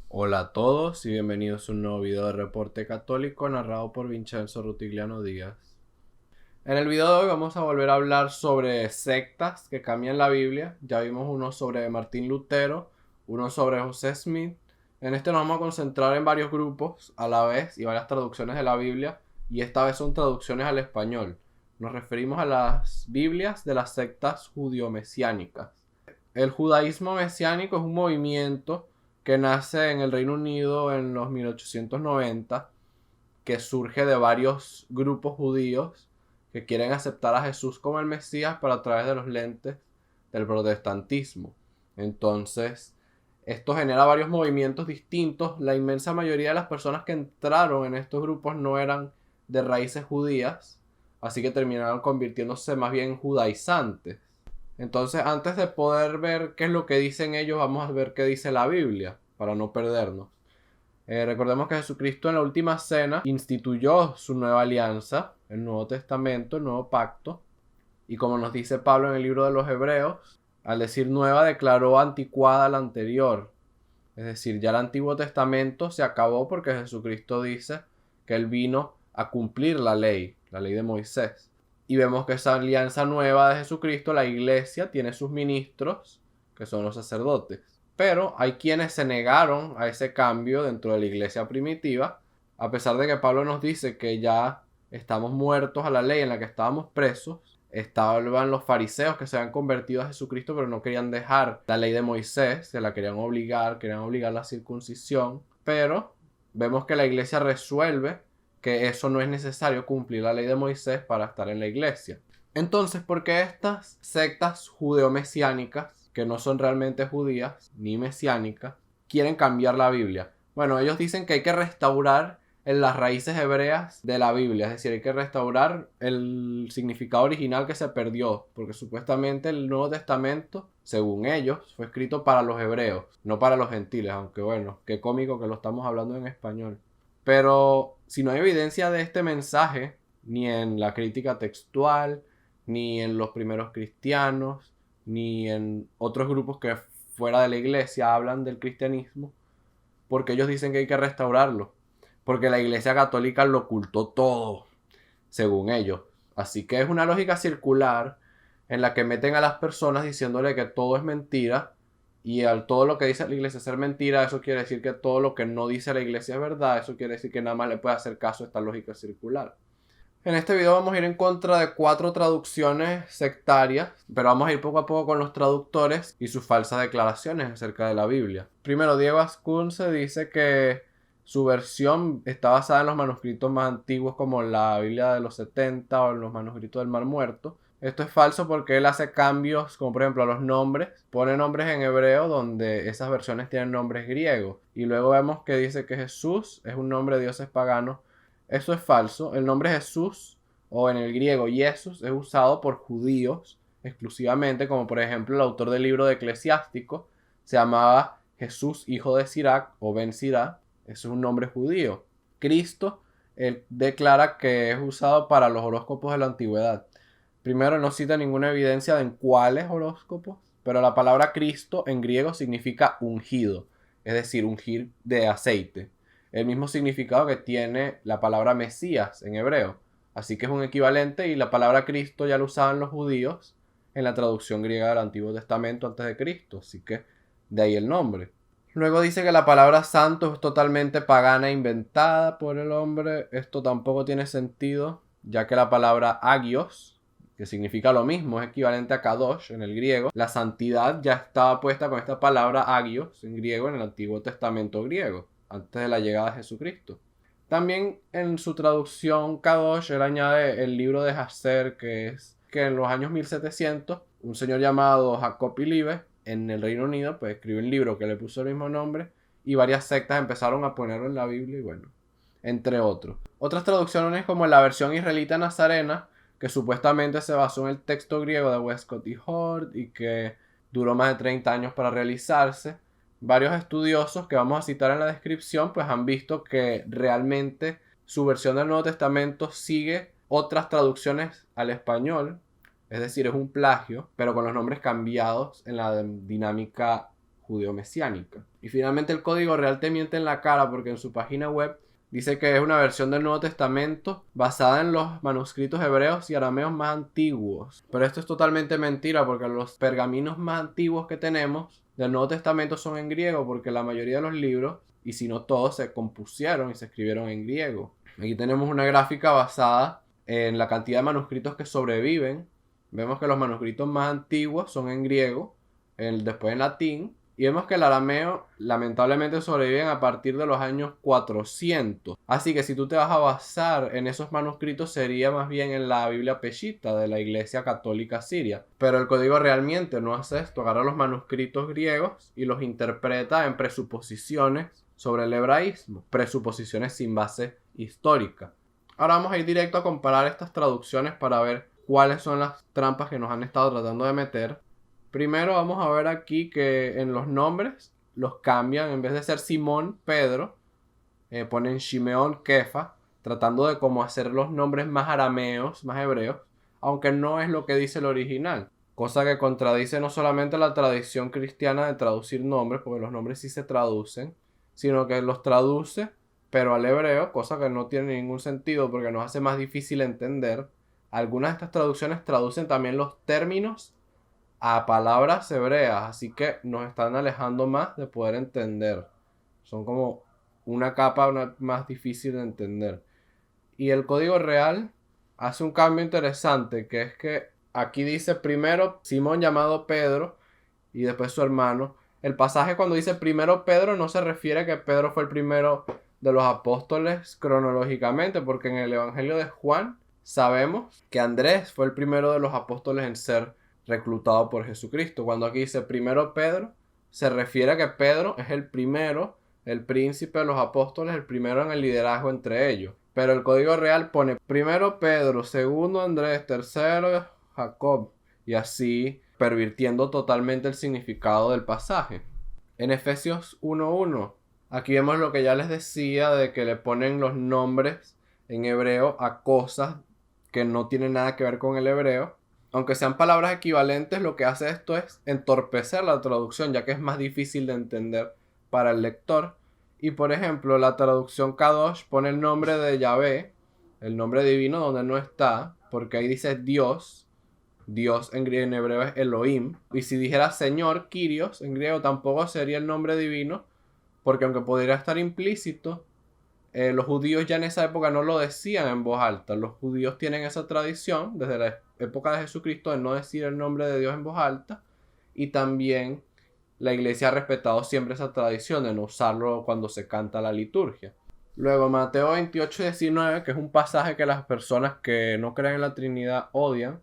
Hola a todos y bienvenidos a un nuevo video de Reporte Católico narrado por Vincenzo Rutigliano Díaz. En el video de hoy vamos a volver a hablar sobre sectas que cambian la Biblia. Ya vimos uno sobre Martín Lutero, uno sobre José Smith. En este nos vamos a concentrar en varios grupos a la vez y varias traducciones de la Biblia, y esta vez son traducciones al español. Nos referimos a las Biblias de las sectas judío-mesiánicas. El judaísmo mesiánico es un movimiento que nace en el Reino Unido en los 1890, que surge de varios grupos judíos que quieren aceptar a Jesús como el Mesías, pero a través de los lentes del protestantismo. Entonces, esto genera varios movimientos distintos. La inmensa mayoría de las personas que entraron en estos grupos no eran de raíces judías, así que terminaron convirtiéndose más bien en judaizantes. Entonces, antes de poder ver qué es lo que dicen ellos, vamos a ver qué dice la Biblia, para no perdernos. Recordemos que Jesucristo en la última cena instituyó su nueva alianza, el Nuevo Testamento, el Nuevo Pacto. Y como nos dice Pablo en el libro de los Hebreos, al decir nueva declaró anticuada la anterior. Es decir, ya el Antiguo Testamento se acabó porque Jesucristo dice que Él vino a cumplir la ley de Moisés. Y vemos que esa alianza nueva de Jesucristo, la iglesia, tiene sus ministros, que son los sacerdotes. Pero hay quienes se negaron a ese cambio dentro de la iglesia primitiva, a pesar de que Pablo nos dice que ya estamos muertos a la ley en la que estábamos presos. Estaban los fariseos que se habían convertido a Jesucristo, pero no querían dejar la ley de Moisés, se la querían obligar la circuncisión. Pero vemos que la iglesia resuelve que eso no es necesario cumplir la ley de Moisés para estar en la iglesia. Entonces, ¿por qué estas sectas judeo-mesiánicas, que no son realmente judías ni mesiánicas, quieren cambiar la Biblia? Bueno, ellos dicen que hay que restaurar en las raíces hebreas de la Biblia, es decir, hay que restaurar el significado original que se perdió, porque supuestamente el Nuevo Testamento, según ellos, fue escrito para los hebreos, no para los gentiles, aunque bueno, qué cómico que lo estamos hablando en español. Pero si no hay evidencia de este mensaje, ni en la crítica textual, ni en los primeros cristianos, ni en otros grupos que fuera de la iglesia hablan del cristianismo, porque ellos dicen que hay que restaurarlo, porque la iglesia católica lo ocultó todo, según ellos. Así que es una lógica circular en la que meten a las personas diciéndole que todo es mentira, y al todo lo que dice la iglesia ser mentira, eso quiere decir que todo lo que no dice la iglesia es verdad. Eso quiere decir que nada más le puede hacer caso a esta lógica circular. En este video vamos a ir en contra de 4 traducciones sectarias, pero vamos a ir poco a poco con los traductores y sus falsas declaraciones acerca de la Biblia. Primero, Diego Ascunce dice que su versión está basada en los manuscritos más antiguos, como la Biblia de los 70 o en los manuscritos del Mar Muerto. Esto es falso porque él hace cambios, como por ejemplo a los nombres. Pone nombres en hebreo donde esas versiones tienen nombres griegos. Y luego vemos que dice que Jesús es un nombre de dioses paganos. Eso es falso. El nombre Jesús, o en el griego Jesús, es usado por judíos exclusivamente, como por ejemplo el autor del libro de Eclesiástico se llamaba Jesús, hijo de Sirac, o Ben Sirac. Eso es un nombre judío. Cristo, él declara que es usado para los horóscopos de la antigüedad. Primero, no cita ninguna evidencia de en cuáles horóscopos, pero la palabra Cristo en griego significa ungido, es decir, ungir de aceite. El mismo significado que tiene la palabra Mesías en hebreo. Así que es un equivalente, y la palabra Cristo ya lo usaban los judíos en la traducción griega del Antiguo Testamento antes de Cristo. Así que de ahí el nombre. Luego dice que la palabra santo es totalmente pagana e inventada por el hombre. Esto tampoco tiene sentido, ya que la palabra agios, que significa lo mismo, es equivalente a kadosh en el griego. La santidad ya estaba puesta con esta palabra agios en griego en el Antiguo Testamento griego, antes de la llegada de Jesucristo. También en su traducción kadosh él añade el libro de Jasher, que es que en los años 1700 un señor llamado Jacob Ilibe en el Reino Unido pues escribió un libro que le puso el mismo nombre, y varias sectas empezaron a ponerlo en la Biblia, y bueno, entre otros. Otras traducciones, como la versión israelita nazarena, que supuestamente se basó en el texto griego de Westcott y Hort y que duró más de 30 años para realizarse. Varios estudiosos que vamos a citar en la descripción pues han visto que realmente su versión del Nuevo Testamento sigue otras traducciones al español, es decir, es un plagio, pero con los nombres cambiados en la dinámica judeo-mesiánica. Y finalmente el Código Real te miente en la cara porque en su página web dice que es una versión del Nuevo Testamento basada en los manuscritos hebreos y arameos más antiguos. Pero esto es totalmente mentira porque los pergaminos más antiguos que tenemos del Nuevo Testamento son en griego porque la mayoría de los libros, y si no todos, se compusieron y se escribieron en griego. Aquí tenemos una gráfica basada en la cantidad de manuscritos que sobreviven. Vemos que los manuscritos más antiguos son en griego, después en latín, y vemos que el arameo lamentablemente sobreviven a partir de los años 400. Así que si tú te vas a basar en esos manuscritos sería más bien en la Biblia Peshitta de la Iglesia Católica Siria. Pero el Código realmente no hace esto, agarra los manuscritos griegos y los interpreta en presuposiciones sobre el hebraísmo, presuposiciones sin base histórica. Ahora vamos a ir directo a comparar estas traducciones para ver cuáles son las trampas que nos han estado tratando de meter. Primero vamos a ver aquí que en los nombres los cambian. En vez de ser Simón, Pedro, ponen Shimeón, Kefa, tratando de como hacer los nombres más arameos, más hebreos, aunque no es lo que dice el original. Cosa que contradice no solamente la tradición cristiana de traducir nombres, porque los nombres sí se traducen, sino que los traduce pero al hebreo, cosa que no tiene ningún sentido porque nos hace más difícil entender. Algunas de estas traducciones traducen también los términos a palabras hebreas, así que nos están alejando más de poder entender. Son como una capa más difícil de entender. Y el Código Real hace un cambio interesante, que es que aquí dice primero Simón llamado Pedro y después su hermano. El pasaje cuando dice primero Pedro no se refiere a que Pedro fue el primero de los apóstoles cronológicamente, porque en el Evangelio de Juan sabemos que Andrés fue el primero de los apóstoles en ser reclutado por Jesucristo. Cuando aquí dice primero Pedro, se refiere a que Pedro es el primero, el príncipe de los apóstoles, el primero en el liderazgo entre ellos. Pero el Código Real pone primero Pedro, segundo Andrés, tercero Jacob, y así pervirtiendo totalmente el significado del pasaje. En Efesios 1:1, aquí vemos lo que ya les decía de que le ponen los nombres en hebreo a cosas que no tienen nada que ver con el hebreo. Aunque sean palabras equivalentes, lo que hace esto es entorpecer la traducción, ya que es más difícil de entender para el lector. Y por ejemplo, la traducción Kadosh pone el nombre de Yahvé, el nombre divino, donde no está, porque ahí dice Dios. Dios en hebreo es Elohim. Y si dijera Señor, Kyrios, en griego tampoco sería el nombre divino, porque aunque podría estar implícito, los judíos ya en esa época no lo decían en voz alta. Los judíos tienen esa tradición desde la época de Jesucristo de no decir el nombre de Dios en voz alta. Y también la iglesia ha respetado siempre esa tradición de no usarlo cuando se canta la liturgia. Luego Mateo 28:19, que es un pasaje que las personas que no creen en la Trinidad odian,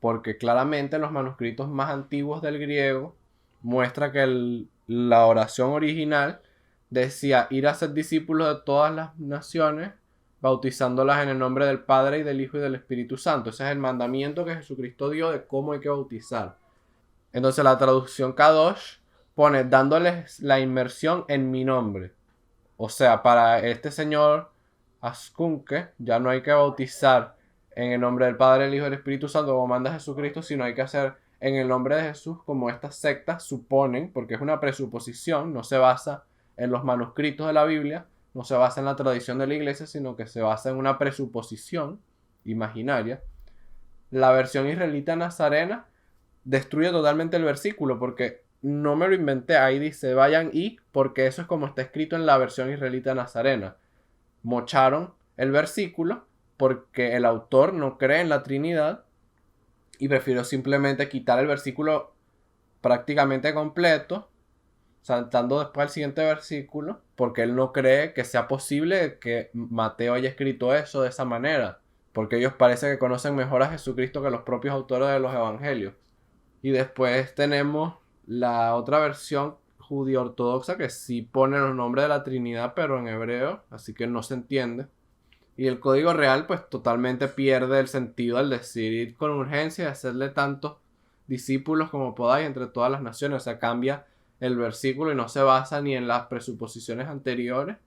porque claramente en los manuscritos más antiguos del griego muestra que la oración original decía ir a ser discípulos de todas las naciones, bautizándolas en el nombre del Padre y del Hijo y del Espíritu Santo. Ese es el mandamiento que Jesucristo dio de cómo hay que bautizar. Entonces la traducción Kadosh pone dándoles la inmersión en mi nombre. O sea, para este señor Askunke ya no hay que bautizar en el nombre del Padre, el Hijo y el Espíritu Santo como manda Jesucristo, sino hay que hacer en el nombre de Jesús, como estas sectas suponen, porque es una presuposición, no se basa en los manuscritos de la Biblia, no se basa en la tradición de la iglesia, sino que se basa en una presuposición imaginaria. La versión israelita nazarena destruye totalmente el versículo, porque no me lo inventé, ahí dice vayan y, porque eso es como está escrito en la versión israelita nazarena. Mocharon el versículo porque el autor no cree en la Trinidad y prefirió simplemente quitar el versículo prácticamente completo, saltando después al siguiente versículo, porque él no cree que sea posible que Mateo haya escrito eso de esa manera, porque ellos parece que conocen mejor a Jesucristo que los propios autores de los evangelios. Y después tenemos la otra versión judío ortodoxa que sí pone los nombres de la Trinidad pero en hebreo, así que no se entiende. Y el Código Real pues totalmente pierde el sentido al decir ir con urgencia y hacerle tantos discípulos como podáis entre todas las naciones. O sea, cambia el versículo y no se basa ni en las presuposiciones anteriores,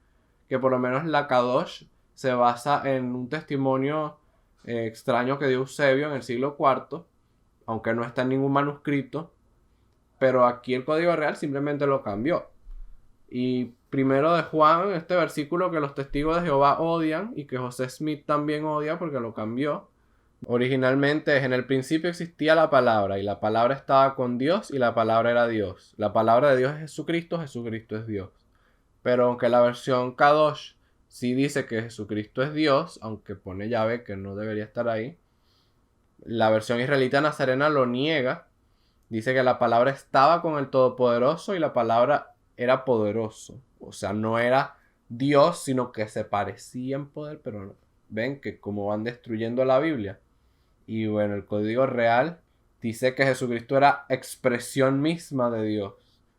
que por lo menos la Kadosh se basa en un testimonio extraño que dio Eusebio en el siglo IV, aunque no está en ningún manuscrito, Pero aquí el código real simplemente lo cambió. Y primero de Juan, este versículo que los testigos de Jehová odian y que José Smith también odia porque lo cambió. Originalmente es: en el principio existía la palabra y la palabra estaba con Dios y la palabra era Dios. La palabra de Dios es Jesucristo, Jesucristo es Dios. Pero aunque la versión Kadosh sí dice que Jesucristo es Dios, aunque pone llave que no debería estar ahí, la versión israelita nazarena lo niega. Dice que la palabra estaba con el Todopoderoso y la palabra era poderoso. O sea, no era Dios, sino que se parecía en poder, pero no. Ven que como van destruyendo la Biblia. Y bueno, el código real dice que Jesucristo era expresión misma de Dios.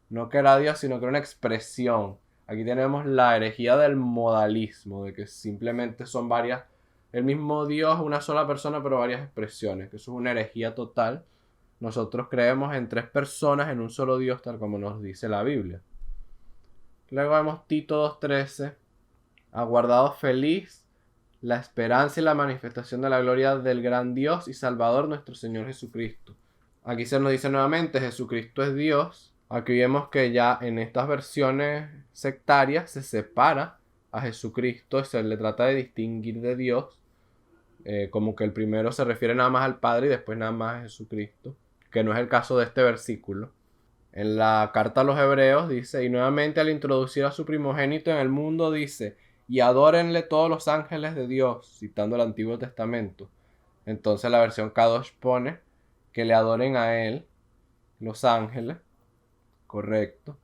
No que era Dios, sino que era una expresión. Aquí tenemos la herejía del modalismo, de que simplemente son varias, el mismo Dios, una sola persona, pero varias expresiones, que eso es una herejía total. Nosotros creemos en 3 personas, en un solo Dios, tal como nos dice la Biblia. Luego vemos Tito 2:13. Aguardado feliz la esperanza y la manifestación de la gloria del gran Dios y Salvador nuestro Señor Jesucristo. Aquí se nos dice nuevamente: Jesucristo es Dios. Aquí vemos que ya en estas versiones sectarias se separa a Jesucristo y se le trata de distinguir de Dios. Como que el primero se refiere nada más al Padre y después nada más a Jesucristo, que no es el caso de este versículo. En la carta a los Hebreos dice: y nuevamente al introducir a su primogénito en el mundo dice: y adórenle todos los ángeles de Dios, citando el Antiguo Testamento. Entonces la versión Kadosh pone que le adoren a él los ángeles, correcto,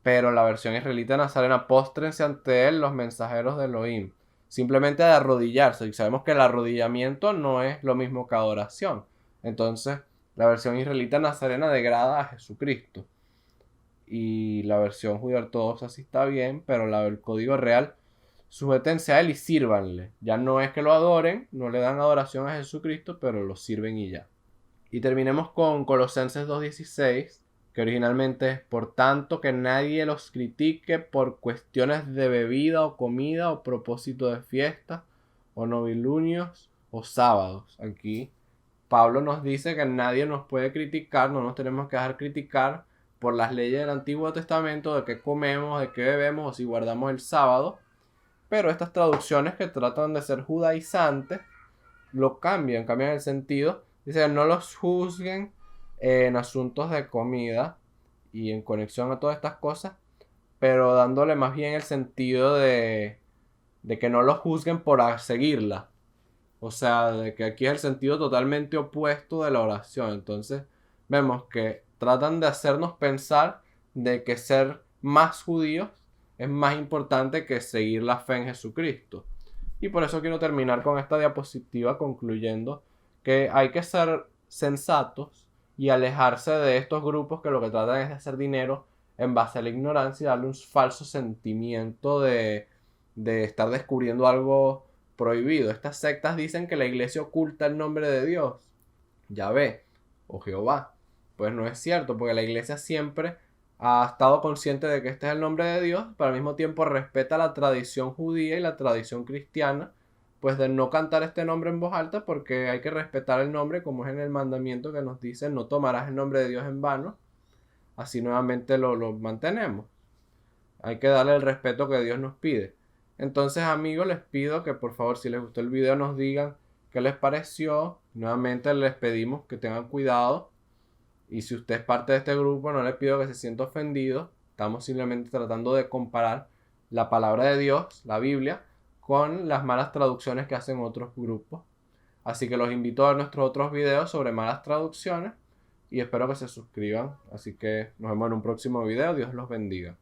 pero la versión israelita nazarena: póstrense ante él los mensajeros de Elohim. Simplemente de arrodillarse, y sabemos que el arrodillamiento no es lo mismo que adoración. Entonces la versión israelita nazarena degrada a Jesucristo. Y la versión judía ortodoxa sí está bien, pero el código real: sujétense a él y sírvanle. Ya no es que lo adoren, no le dan adoración a Jesucristo, pero lo sirven y ya. Y terminemos con Colosenses 2:16, que originalmente es: por tanto que nadie los critique por cuestiones de bebida o comida o propósito de fiesta o novilunios o sábados. Aquí Pablo nos dice que nadie nos puede criticar, no nos tenemos que dejar criticar por las leyes del Antiguo Testamento, de qué comemos, de qué bebemos o si guardamos el sábado. Pero estas traducciones que tratan de ser judaizantes lo cambian el sentido. Dice que no los juzguen en asuntos de comida y en conexión a todas estas cosas, pero dándole más bien el sentido de que no los juzguen por seguirla. O sea, de que aquí es el sentido totalmente opuesto de la oración. Entonces vemos que tratan de hacernos pensar de que ser más judíos es más importante que seguir la fe en Jesucristo. Y por eso quiero terminar con esta diapositiva concluyendo que hay que ser sensatos y alejarse de estos grupos que lo que tratan es de hacer dinero en base a la ignorancia y darle un falso sentimiento de estar descubriendo algo prohibido. Estas sectas dicen que la iglesia oculta el nombre de Dios, Yahvé o Jehová. Pues no es cierto, porque la iglesia siempre ha estado consciente de que este es el nombre de Dios, pero al mismo tiempo respeta la tradición judía y la tradición cristiana, pues de no cantar este nombre en voz alta, porque hay que respetar el nombre, como es en el mandamiento que nos dice: no tomarás el nombre de Dios en vano. Así nuevamente lo mantenemos. Hay que darle el respeto que Dios nos pide. Entonces, amigos, les pido que por favor, si les gustó el video, nos digan qué les pareció. Nuevamente les pedimos que tengan cuidado. Y si usted es parte de este grupo, no les pido que se sienta ofendido. Estamos simplemente tratando de comparar la palabra de Dios, la Biblia, con las malas traducciones que hacen otros grupos. Así que los invito a ver nuestros otros videos sobre malas traducciones. Y espero que se suscriban. Así que nos vemos en un próximo video. Dios los bendiga.